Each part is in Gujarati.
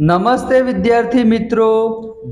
નમસ્તે વિદ્યાર્થી મિત્રો,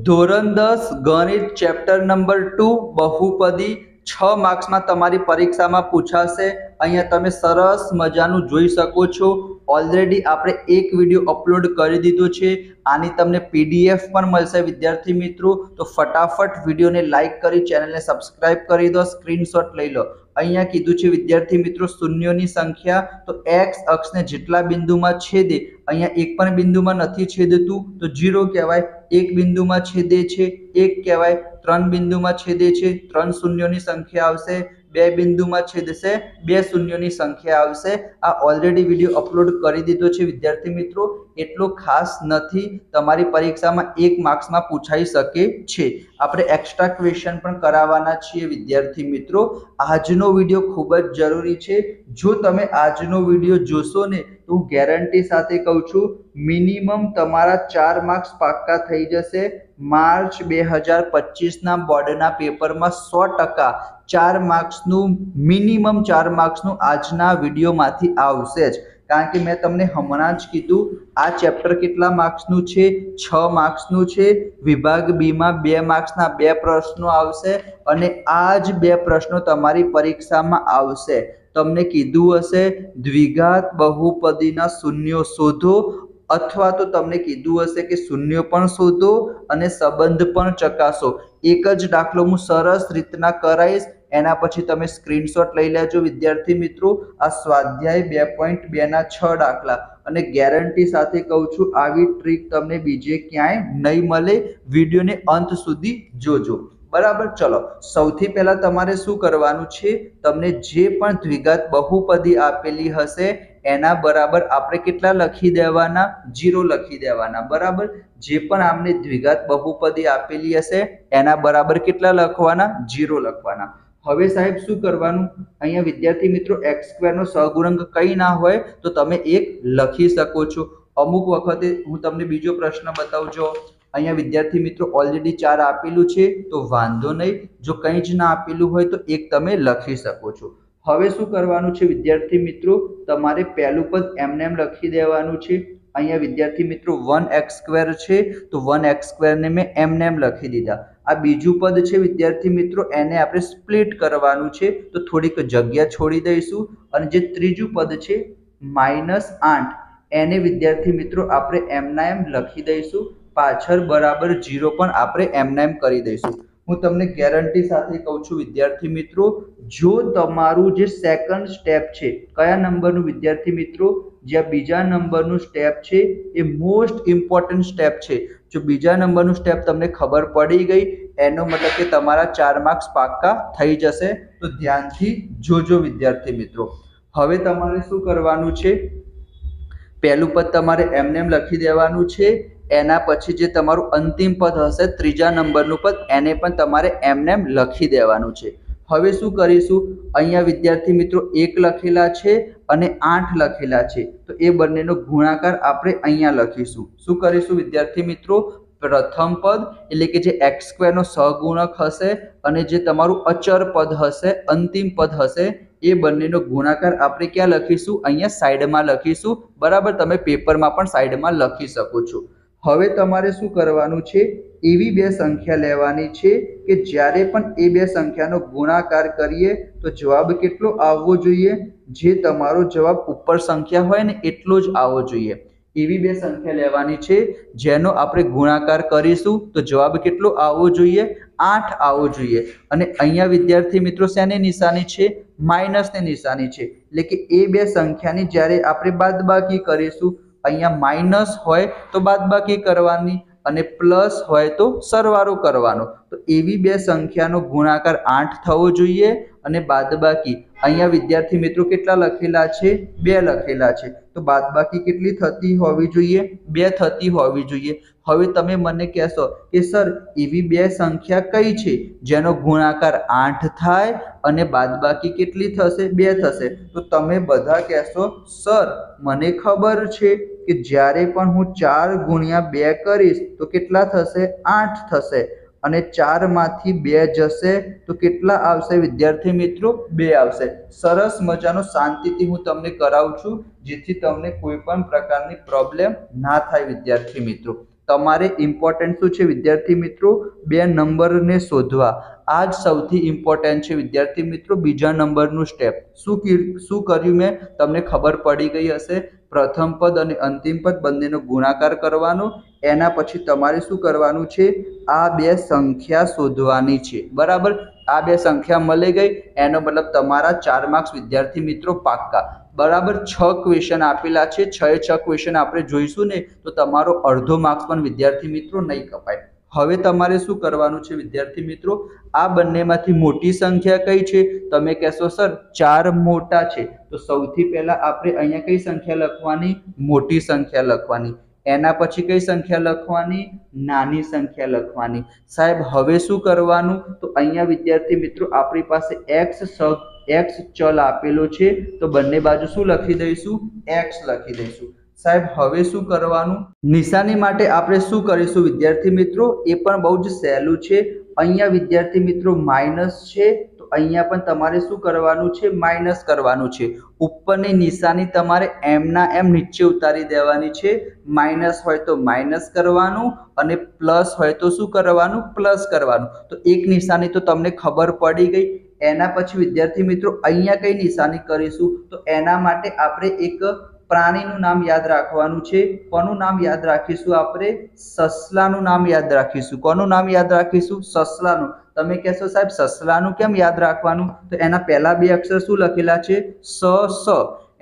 ધોરણ 10 ગણિત ચેપ્ટર નંબર 2 બહુપદી 6 માર્ક્સમાં તમારી પરીક્ષામાં પૂછાશે। અહીંયા તમે સરસ મજાનું જોઈ શકો છો। ઓલરેડી આપણે એક વિડિયો અપલોડ કરી દીધો છે। આની તમને પીડીએફ પણ મળશે વિદ્યાર્થી મિત્રો, તો ફટાફટ વિડિયોને લાઈક કરી ચેનલને સબસ્ક્રાઇબ કરી દો, સ્ક્રીનશોટ લઈ લો। અહીંયા કીધું છે વિદ્યાર્થી મિત્રો શૂન્યોની સંખ્યા, તો x અક્ષને જેટલા બિંદુમાં છેદે, અહીંયા એક પણ બિંદુમાં નથી છેદતું તો 0 કહેવાય, એક બિંદુમાં છેદે છે 1 કહેવાય, ત્રણ બિંદુમાં છેદે છે 3 શૂન્યોની સંખ્યા આવશે, બે બિંદુમાં છેદશે 2 શૂન્યોની સંખ્યા આવશે। આ ઓલરેડી વિડિયો અપલોડ કરી દીધો છે વિદ્યાર્થી મિત્રો, એટલો ખાસ નથી, તમારી પરીક્ષામાં 1 માર્ક્સમાં પૂછાઈ શકે છે। આપણે એક્સ્ટ્રા ક્વેશ્ચન પણ કરાવવાના છીએ વિદ્યાર્થી મિત્રો। આજનો વિડિયો ખૂબ જ જરૂરી છે। જો તમે આજનો વિડિયો જોશો ને તો હું ગેરંટી સાથે કહું છું મિનિમમ તમારા 4 માર્ક્સ પાક્કા થઈ જશે। માર્ચ 2025 ના બોર્ડના પેપરમાં 100% 4 માર્ક્સનું મિનિમમ 4 માર્ક્સનું આજના વિડિયોમાંથી આવશે જ, કારણ કે મેં તમને હમણાં જ કીધું આ ચેપ્ટર કેટલા માર્ક્સનું છે, 6 માર્ક્સનું છે। વિભાગ બી માં 2 માર્ક્સના 2 પ્રશ્નો આવશે અને આ જ 2 પ્રશ્નો તમારી પરીક્ષામાં આવશે। તમને કીધું હશે દ્વિઘાત બહુપદીના શૂન્યો શોધો, અથવા તો તમને કીધું હશે કે શૂન્યો પણ શોધો અને સંબંધ પણ ચકાસો। એક જ દાખલો હું સરસ રીતના કરાવીશ, એના પછી તમે સ્ક્રીનશોટ લઈ લેજો વિદ્યાર્થી મિત્રો। આ સ્વાધ્યાય 2.2 ના 6 દાખલા, અને ગેરંટી સાથે કહું છું આવી ટ્રીક તમને બીજે ક્યાંય નહીં મળે। વિડિયોને અંત સુધી જોજો, બરાબર। ચલો, સૌથી પહેલા તમારે શું કરવાનું છે, તમને જે પણ દ્વિઘાત બહુપદી આપેલી હશે એના બરાબર આપણે કેટલા લખી દેવાના, 0 લખી દેવાના, બરાબર। જે પણ આપણે દ્વિઘાત બહુપદી આપેલી હશે એના બરાબર કેટલા લખવાના, 0 લખવાના। હવે સાહેબ શું કરવાનું, અહીંયા વિદ્યાર્થી મિત્રો x² નો સહગુણક કંઈ ના હોય તો તમે 1 લખી શકો છો। અમુક વખતે હું તમને બીજો પ્રશ્ન બતાવજો। અહીંયા વિદ્યાર્થી મિત્રો ઓલરેડી 4 આપેલું છે તો વાંધો નહીં, જો કંઈ જ ના આપેલું હોય તો 1 તમે લખી શકો છો। હવે શું કરવાનું છે વિદ્યાર્થી મિત્રો, તમારે પહેલું પદ એમને એમ લખી દેવાનું છે। અહીંયા વિદ્યાર્થી મિત્રો 1x² છે તો 1x² ને મેં એમને એમ લખી દીધા। આ બીજું પદ છે વિદ્યાર્થી મિત્રો, એને આપણે સ્પ્લિટ કરવાનું છે તો થોડીક જગ્યા છોડી દઈશું, અને જે ત્રીજું પદ છે -8, એને વિદ્યાર્થી મિત્રો આપણે એમના એમ લખી દઈશું, પાછળ બરાબર 0 પણ આપણે એમના એમ કરી દઈશું। હું તમને ગેરંટી સાથે કહું છું વિદ્યાર્થી મિત્રો, જો તમારું જે સેકન્ડ સ્ટેપ છે, કયા નંબરનું વિદ્યાર્થી મિત્રો, જ્યાં બીજા નંબરનું સ્ટેપ છે એ મોસ્ટ ઇમ્પોર્ટન્ટ સ્ટેપ છે। જો બીજા નંબરનું સ્ટેપ તમને ખબર પડી ગઈ એનો મતલબ કે તમારા 4 માર્ક્સ પાક્કા થઈ જશે, તો ધ્યાનથી જોજો વિદ્યાર્થી મિત્રો। હવે તમારે શું કરવાનું છે, પહેલું પદ તમારે એમને એમ લખી દેવાનું છે, એના પછી જે તમારું અંતિમ પદ હશે ત્રીજા નંબરનું પદ એને પણ તમારે એમને એમ લખી દેવાનું છે। હવે શું કરીશું, અહીંયા વિદ્યાર્થી મિત્રો 1 લખેલા છે અને 8 લખેલા છે તો એ બંનેનો ગુણાકાર આપણે અહીંયા લખીશું। શું કરીશું વિદ્યાર્થી મિત્રો, પ્રથમ પદ એટલે કે જે x² નો સહગુણક હશે અને જે તમારું અચર પદ હશે, અંતિમ પદ હશે, એ બંનેનો ગુણાકાર આપણે ક્યાં લખીશું, અહીંયા સાઈડમાં લખીશું, બરાબર। તમે પેપરમાં પણ સાઈડમાં લખી શકો છો। હવે તમારે શું કરવાનું છે, એવી બે સંખ્યા લેવાની છે કે જ્યારે પણ એ બે સંખ્યાનો ગુણાકાર કરીએ તો જવાબ કેટલો આવવો જોઈએ, જે તમારો જવાબ ઉપર સંખ્યા હોય ને એટલો જ આવવો જોઈએ। એવી બે સંખ્યા લેવાની છે જેનો આપણે ગુણાકાર કરીશું તો જવાબ કેટલો આવવો જોઈએ, 8 આવવો જોઈએ। અને અહીંયા વિદ્યાર્થી મિત્રો શેની નિશાની છે, માઇનસની નિશાની છે, એટલે કે એ બે સંખ્યાની જ્યારે આપણે બાદબાકી કરીશું, અહીંયા માઇનસ હોય તો બાદબાકી કરવાની અને પ્લસ હોય તો સરવાળો કરવાનો। તો એવી બે સંખ્યાનો ગુણાકાર 8 થવો જોઈએ અને બાદબાકી અહીંયા વિદ્યાર્થી મિત્રો કેટલા લખેલા છે, 2 લખેલા છે, તો બાદબાકી કેટલી થતી હોવી જોઈએ, 2 થતી હોવી જોઈએ। હવે તમે મને કહેશો કે સર એવી બે સંખ્યા કઈ છે જેનો ગુણાકાર 8 થાય અને બાદબાકી કેટલી થશે, 2 થશે, તો તમે બધા કહેશો સર મને ખબર છે કે જ્યારે પણ હું 4 ગુણ્યા 2 કરીશ તો કેટલા થશે, 8 થશે, અને 4 માંથી 2 જશે તો કેટલા આવશે વિદ્યાર્થી મિત્રો? 2 આવશે. સરસ મજાનો શાંતિથી હું તમને કરાવું છું જેથી તમને કોઈ પણ પ્રકારની પ્રોબ્લેમ ના થાય વિદ્યાર્થી મિત્રો. તમારે ઇમ્પોર્ટન્ટ શું છે વિદ્યાર્થી મિત્રો? 2 નંબરને શોધવા. આ જ સૌથી ઇમ્પોર્ટન્ટ છે વિદ્યાર્થી મિત્રો. બીજા નંબરનું સ્ટેપ શું કર્યું મેં તમને ખબર પડી ગઈ હશે. પ્રથમ પદ અને અંતિમ પદ બંનેનો ગુણાકાર કરવાનો, એના પછી તમારે શું કરવાનું છે? આ 2 સંખ્યા શોધવાની છે. બરાબર, આ 2 સંખ્યા મળી ગઈ એનો મતલબ તમારા 4 માર્ક્સ વિદ્યાર્થી મિત્રો પાક્કા. બરાબર, 6 ક્વેશ્ચન આપેલા છે. 6 ક્વેશ્ચન આપણે જોઈશું ને તો તમારો અડધો માર્ક્સ પણ વિદ્યાર્થી મિત્રો નહીં કપાય. હવે તમારે શું કરવાનું છે વિદ્યાર્થી મિત્રો? આ બંનેમાંથી મોટી સંખ્યા કઈ છે? તમે કહેશો સર 4 મોટા છે, તો સૌથી પહેલા આપણે અહીંયા કઈ સંખ્યા લખવાની? મોટી સંખ્યા લખવાની. એના પછી કઈ સંખ્યા લખવાની? નાની સંખ્યા લખવાની. સાહેબ હવે શું કરવાનું? તો અહીંયા વિદ્યાર્થી મિત્રો આપણી પાસે x ચલ આપેલો છે તો બંને બાજુ શું લખી દઈશું? x લખી દઈશું. સાહેબ હવે શું કરવાનું? નિશાની માટે આપણે શું કરીશું વિદ્યાર્થી મિત્રો? એ પણ બહુ જ સહેલું છે. અહીંયા વિદ્યાર્થી મિત્રો માઇનસ છે તો અહીંયા પણ તમારે શું કરવાનું છે? માઇનસ કરવાનું છે. ઉપરની નિશાની તમારે એમ ના એમ નીચે ઉતારી દેવાની છે. માઇનસ હોય તો માઇનસ કરવાનું અને પ્લસ હોય તો શું કરવાનું? પ્લસ કરવાનું. તો એક નિશાની તો તમને ખબર પડી ગઈ. એના પછી વિદ્યાર્થી મિત્રો અહીંયા કઈ નિશાની કરીશું? તો એના માટે આપણે એક પ્રાણીનું નામ યાદ રાખવાનું છે. કોનું નામ યાદ રાખીશું આપણે? સસલાનું નામ યાદ રાખીશું. કોનું નામ યાદ રાખીશું? સસલાનું. તમે કહેશો સાહેબ સસલાનું કેમ યાદ રાખવાનું? તો એના પહેલા 2 અક્ષર શું લખેલા છે? સ.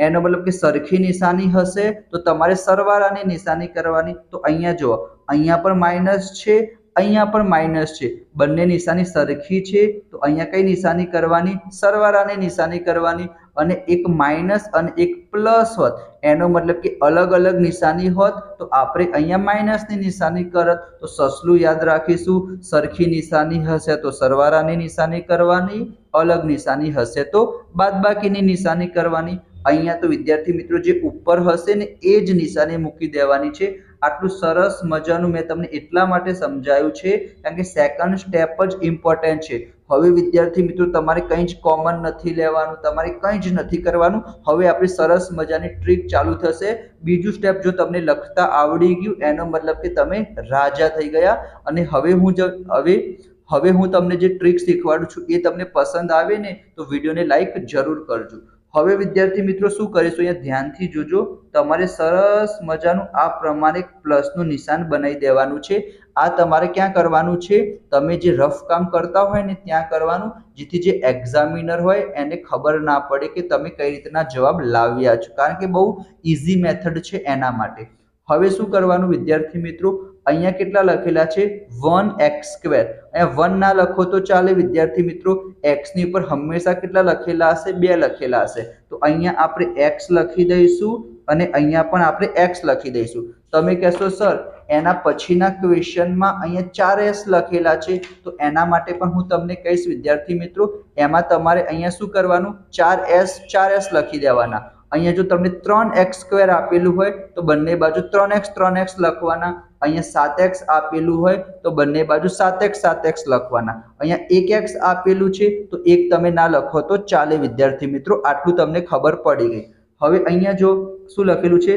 એનો મતલબ કે સરખી નિશાની હશે તો તમારે સરવાળાની નિશાની કરવાની. તો અહીંયા જુઓ, અહીંયા પણ માઇનસ છે, અહીંયા પણ માઇનસ છે. બંને નિશાની સરખી છે તો અહીંયા કઈ નિશાની કરવાની? સરવાળાની નિશાની કરવાની. અને એક માઇનસ અને એક પ્લસ હોત એનો મતલબ કે અલગ અલગ નિશાની હોત તો આપણે અહીંયા માઇનસની નિશાની કરત. તો સસલું યાદ રાખીશું. સરખી નિશાની હશે તો સરવાળાની નિશાની કરવાની, અલગ નિશાની હશે તો બાદબાકીની નિશાની કરવાની. અહીંયા તો વિદ્યાર્થી મિત્રો જે ઉપર હશે ને એ જ નિશાની મૂકી દેવાની છે. આટલું સરસ મજાનું મેં તમને એટલા માટે સમજાયું છે કારણ કે સેકન્ડ સ્ટેપ જ ઇમ્પોર્ટન્ટ છે. હવે વિદ્યાર્થી મિત્રો તમારે કંઈ જ કોમન નથી લેવાનું, તમારે કંઈ જ નથી કરવાનું. હવે આપણી સરસ મજાની ટ્રીક ચાલુ થશે. બીજું સ્ટેપ જો તમને લખતા આવડી ગયું એનો મતલબ કે તમે રાજા થઈ ગયા. અને હવે હું તમને જે ટ્રીક શીખવાડું છું એ તમને પસંદ આવે ને તો વિડીયોને લાઈક જરૂર કરજો. હવે વિદ્યાર્થી મિત્રો શું કરીશું? અહીંયા ધ્યાનથી જોજો. તમારે સરસ મજાનું આ પ્રમાણે પ્લસનું નિશાન બનાવી દેવાનું છે. આ તમારે ક્યાં કરવાનું છે? તમે જે રફ કામ કરતા હોય ને ત્યાં કરવાનું, જેથી જે એક્ઝામિનર હોય એને ખબર ના પડે કે તમે કઈ રીતના જવાબ લાવ્યા છો, કારણ કે બહુ ઇઝી મેથડ છે એના માટે. હવે શું કરવાનું વિદ્યાર્થી મિત્રો? અહીંયા કેટલા લખેલા છે? 1x². અહીંયા 1 ના લખો તો ચાલે વિદ્યાર્થી મિત્રો. x ની ઉપર હંમેશા કેટલા લખેલા હશે? 2 લખેલા હશે. તો અહીંયા આપણે x લખી દઈશું અને અહીંયા પણ આપણે x લખી દઈશું. તમે કહેશો સર એના પછીના ક્વેશ્ચનમાં અહીંયા 4s લખેલા છે તો એના માટે પણ હું તમને કહીશ વિદ્યાર્થી મિત્રો. એમાં તમારે અહીંયા શું કરવાનું? 4s લખી દેવાના. અહીંયા જો તમને 3x² આપેલું હોય તો બંને બાજુ 3x લખવાના. અહીંયા 7x આપેલું હોય તો બંને બાજુ 7x લખવાના. અહીંયા 1x આપેલું છે તો 1 તમે ના લખો તો ચાલે વિદ્યાર્થી મિત્રો. આટલું તમને ખબર પડી ગઈ. હવે અહીંયા જો શું લખેલું છે?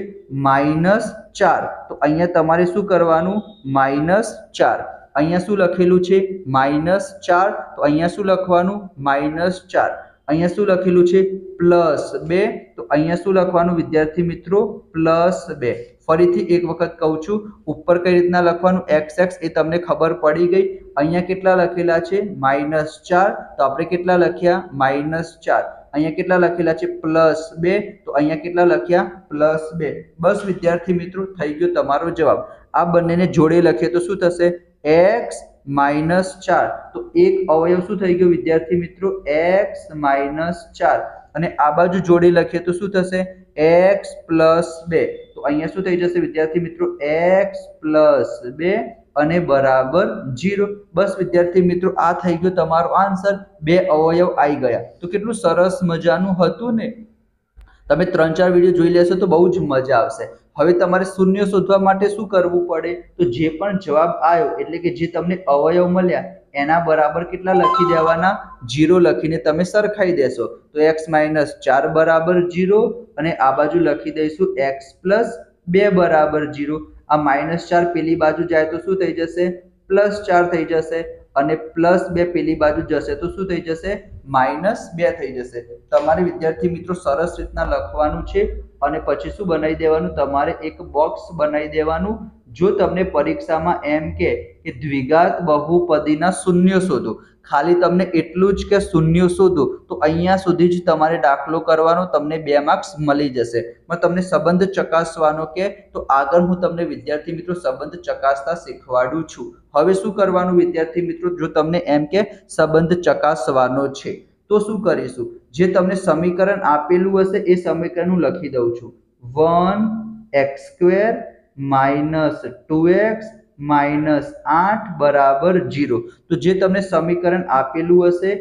-4. તો અહીંયા તમારે શું કરવાનું? -4. અહીંયા શું લખેલું છે? -4. તો અહીંયા શું લખવાનું? -4. અહીંયા શું લખેલું છે? +2. તો અહીંયા શું લખવાનું વિદ્યાર્થી મિત્રો? +2. ફરીથી એક વખત કહું છું, ઉપર કઈ રીતના લખવાનું xx એ તમને ખબર પડી ગઈ. અહીંયા કેટલા લખેલા છે? -4. તો આપણે કેટલા લખ્યા? -4. અહીંયા કેટલા લખેલા છે? +2. તો અહીંયા કેટલા લખ્યા? +2. બસ વિદ્યાર્થી મિત્રો થઈ ગયો તમારો જવાબ. આ બંનેને જોડે લખીએ તો શું થશે? x -4. તો એક અવયવ શું થઈ ગયો વિદ્યાર્થી મિત્રો? x -4. અને આ બાજુ જોડે લખીએ તો શું થશે? x +2. તો અહીંયા શું થઈ જશે વિદ્યાર્થી મિત્રો? x +2 અને બરાબર 0. બસ વિદ્યાર્થી મિત્રો આ થઈ ગયો તમારો આન્સર. 2 અવયવ આવી ગયા. તો કેટલું સરસ મજાનું હતું ને. તમે 3-4 વિડીયો જોઈ લેશો તો બહુ જ મજા આવશે. હવે તમારે શૂન્ય શોધવા માટે શું કરવું પડે? તો જે પણ જવાબ આવ્યો એટલે કે જે તમને અવયવ મળ્યા એના બરાબર કેટલા લખી દેવાના? 0 લખીને તમે સરખાઈ દેશો. તો x - 4 બરાબર 0 અને આ બાજુ લખી દઈશું x + 2 બરાબર 0. આ -4 પેલી બાજુ જાય તો શું થઈ જશે? +4 થઈ જશે અને +2 પેલી બાજુ જશે તો શું થઈ જશે? -2 થઈ જશે. તમારે વિદ્યાર્થી મિત્રો સરસ રીતના લખવાનું છે અને પછી શું બનાવી દેવાનું? તમારે એક બોક્સ બનાવી દેવાનું. જો તમને પરીક્ષામાં એમ કે દ્વિઘાત બહુપદીના શૂન્ય શોધો, ખાલી તમને એટલું જ કે શૂન્ય શોધો, તો અહીંયા સુધી જ તમારે દાખલો કરવાનો, તમને 2 માર્ક્સ મળી જશે. પણ તમને સંબંધ ચકાસવાનો કે તો આગળ હું તમને વિદ્યાર્થી મિત્રો સંબંધ ચકાસતા શીખવાડું છું. હવે શું કરવાનું વિદ્યાર્થી મિત્રો? જો તમને એમ કે સંબંધ ચકાસવાનો છે તો શું કરીશું? જે તમને સમીકરણ આપેલું હશે એ સમીકરણ હું લખી દઉં છું. 1x² - 2x - 8 બરાબર 0. તો જે તમને સમીકરણ આપેલું હશે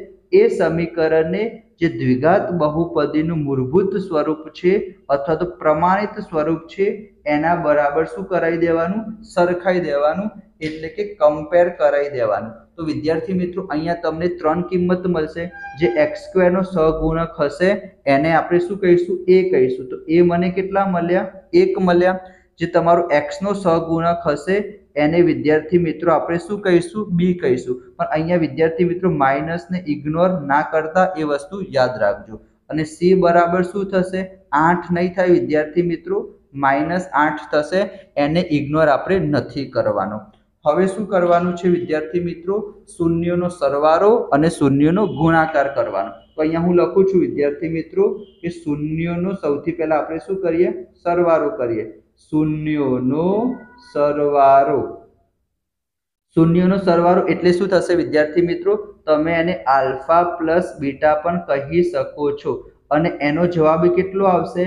એ સમીકરણને જે દ્વિઘાત બહુપદીનું મૂળભૂત સ્વરૂપ છે અથવા તો પ્રમાણિત સ્વરૂપ છે એના બરાબર શું કરાવી દેવાનું? સરખાઈ દેવાનું, એટલે કે કમ્પેર કરાવી દેવાનું. તો વિદ્યાર્થી મિત્રો અહીંયા તમને 3 કિંમત મળશે. જે x² નો સહગુણક હશે એને આપણે શું કહીશું? a કહીશું. તો a મને કેટલા મળ્યા? 1 મળ્યા. જે તમારો x નો સહગુણક હશે એને વિદ્યાર્થી મિત્રો આપણે શું કહીશું? b કહીશું. પણ અહીંયા વિદ્યાર્થી મિત્રો માઇનસ ને ઇગ્નોર ના કરતા એ વસ્તુ યાદ રાખજો. અને c બરાબર શું થશે? 8 નહીં થાય વિદ્યાર્થી મિત્રો, -8 થશે. એને ઇગ્નોર આપણે નથી કરવાનો. હવે શું કરવાનું છે વિદ્યાર્થી મિત્રો? શૂન્યનો સરવાળો અને શૂન્યનો ગુણાકાર કરવાનો. તો અહીંયા હું લખું છું વિદ્યાર્થી મિત્રો કે શૂન્યનો સૌથી પહેલા આપણે શું કરીએ? સરવાળો કરીએ. શૂન્યનો સરવાળો. શૂન્યનો સરવાળો એટલે શું થશે વિદ્યાર્થી મિત્રો? તમે એને આલ્ફા પ્લસ બીટા પણ કહી શકો છો. અને એનો જવાબ કેટલો આવશે?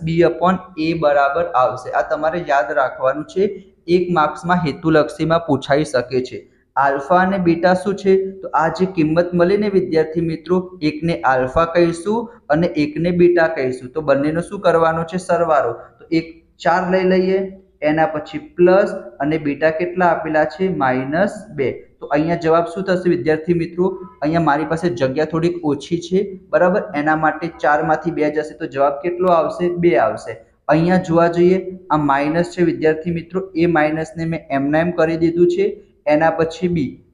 -b/a બરાબર આવશે. આ તમારે યાદ રાખવાનું છે. 1 માર્ક્સમાં હેતુલક્ષીમાં પૂછાઈ શકે છે. આલ્ફા અને બીટા શું છે? તો આ જે કિંમત મળી ને વિદ્યાર્થી મિત્રો, એકને આલ્ફા કહીશું અને એકને બીટા કહીશું. તો બંનેનો શું કરવાનો છે? સરવાળો. તો 4 લઈ લઈએ, એના પછી પ્લસ અને બીટા કેટલા આપેલા છે? -2. તો અહીંયા જવાબ શું થશે વિદ્યાર્થી મિત્રો? અહીંયા મારી પાસે જગ્યા થોડીક ઓછી છે બરાબર, એના માટે 4 માંથી 2 જશે તો જવાબ કેટલો આવશે? 2 આવશે. અહીંયા જોવા જઈએ આ માઇનસ છે વિદ્યાર્થી મિત્રો, એ માઇનસને મેં એમના એમ કરી દીધું છે. એના પછી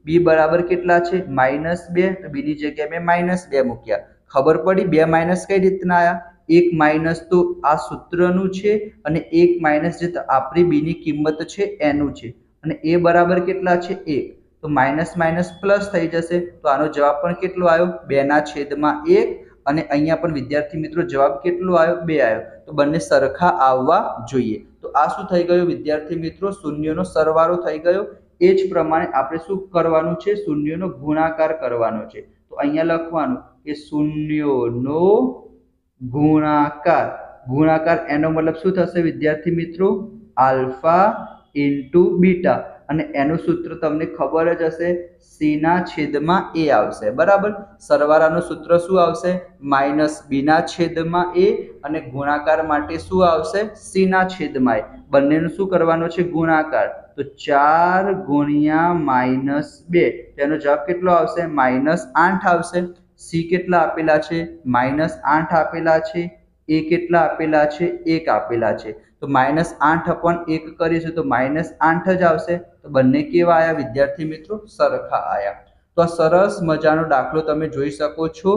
b બરાબર કેટલા છે? -2. તો b ની જગ્યાએ મેં -2 મૂક્યા. ખબર પડી? 2 માઇનસ કઈ રીતના આયા? 1 માઇનસ તો આ સૂત્રનું છે અને 1 માઇનસ જે આપણી b ની કિંમત છે એનું છે. અને a બરાબર કેટલા છે? 1. તો માઇનસ માઇનસ પ્લસ થઈ જશે. તો આનો જવાબ પણ કેટલો આવ્યો? 2/1. અને અહીંયા પણ વિદ્યાર્થી મિત્રો જવાબ કેટલો આવ્યો? 2 આવ્યો. તો બંને સરખા આવવા જોઈએ. તો આ શું થઈ ગયું વિદ્યાર્થી મિત્રો? શૂન્યનો સરવાળો થઈ ગયો. એ જ પ્રમાણે આપણે શું કરવાનું છે? શૂન્યનો ગુણાકાર કરવાનો છે. તો અહીંયા લખવાનું કે શૂન્યનો ગુણાકાર. ગુણાકાર એનો મતલબ શું થશે વિદ્યાર્થી મિત્રો? Alpha into beta. અને એનું સૂત્ર તમને ખબર જ હશે, c/a આવશે બરાબર. સરવાળાનું સૂત્ર શું આવશે? -b/a. અને ગુણાકાર માટે શું આવશે? c/a. બંનેનું શું કરવાનું છે? ગુણાકાર. તો 4 × -2 તેનો જવાબ કેટલો આવશે? -8 આવશે. c કેટલા આપેલા છે? -8 આપેલા છે. a કેટલા આપેલા છે? 1 આપેલા છે. તો -8/1 કરીશું તો -8 જ આવશે. તો બંને કેવા આયા વિદ્યાર્થી મિત્રો? સરખા આયા. તો આ સરસ મજાનો દાખલો તમે જોઈ શકો છો.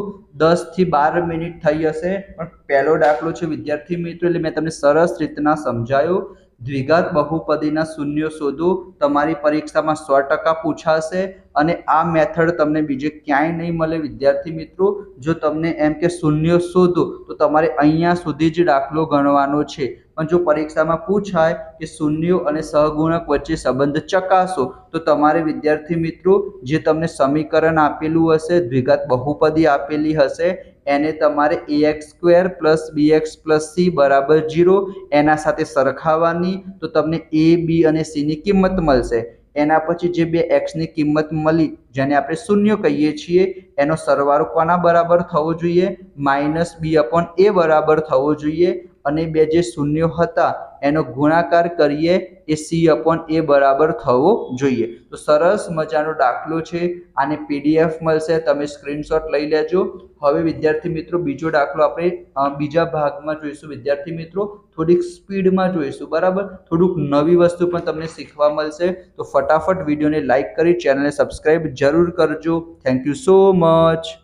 10 થી 12 મિનિટ થઈ હશે, પણ પહેલો દાખલો છે વિદ્યાર્થી મિત્રો, એટલે મેં તમને સરસ રીતના સમજાયો. દ્વિઘાત બહુપદીના શૂન્ય શોધો. તમારી પરીક્ષામાં 100% પૂછાશે અને આ મેથડ તમને બીજે ક્યાંય નહીં મળે વિદ્યાર્થી મિત્રો. જો તમને એમ કે શૂન્ય શોધો તો તમારે અહીંયા સુધી જ દાખલો ગણવાનો છે. પણ જો પરીક્ષામાં પૂછાય કે શૂન્યો અને સહગુણક વચ્ચે સંબંધ ચકાસો, તો તમારે વિદ્યાર્થી મિત્રો જે તમને સમીકરણ આપેલું હશે, દ્વિઘાત બહુપદી આપેલી હશે, એને તમારે ax² + bx + c બરાબર 0 એના સાથે સરખાવવાની. તો તમને a, b અને c ની કિંમત મળશે. એના પછી જે બે x ની કિંમત મળી જેને આપણે શૂન્ય કહીએ છીએ, એનો સરવાળો કોના બરાબર થવો જોઈએ? -b/a બરાબર થવો જોઈએ. અને બે જે શૂન્યો હતા એનો ગુણાકાર કરીએ એ C/A બરાબર થવો જોઈએ. તો સરસ મજાનો દાખલો છે. આને PDF મળશે, તમે સ્ક્રીનશોટ લઈ લેજો. હવે વિદ્યાર્થી મિત્રો બીજો દાખલો આપણે બીજા ભાગમાં જોઈશું. વિદ્યાર્થી મિત્રો થોડીક સ્પીડમાં જોઈશું, બરાબર. થોડુંક નવી વસ્તુ પણ તમને શીખવા મળશે. તો ફટાફટ વિડીયોને લાઈક કરી ચેનલને સબસ્ક્રાઇબ જરૂર કરજો. Thank you so much.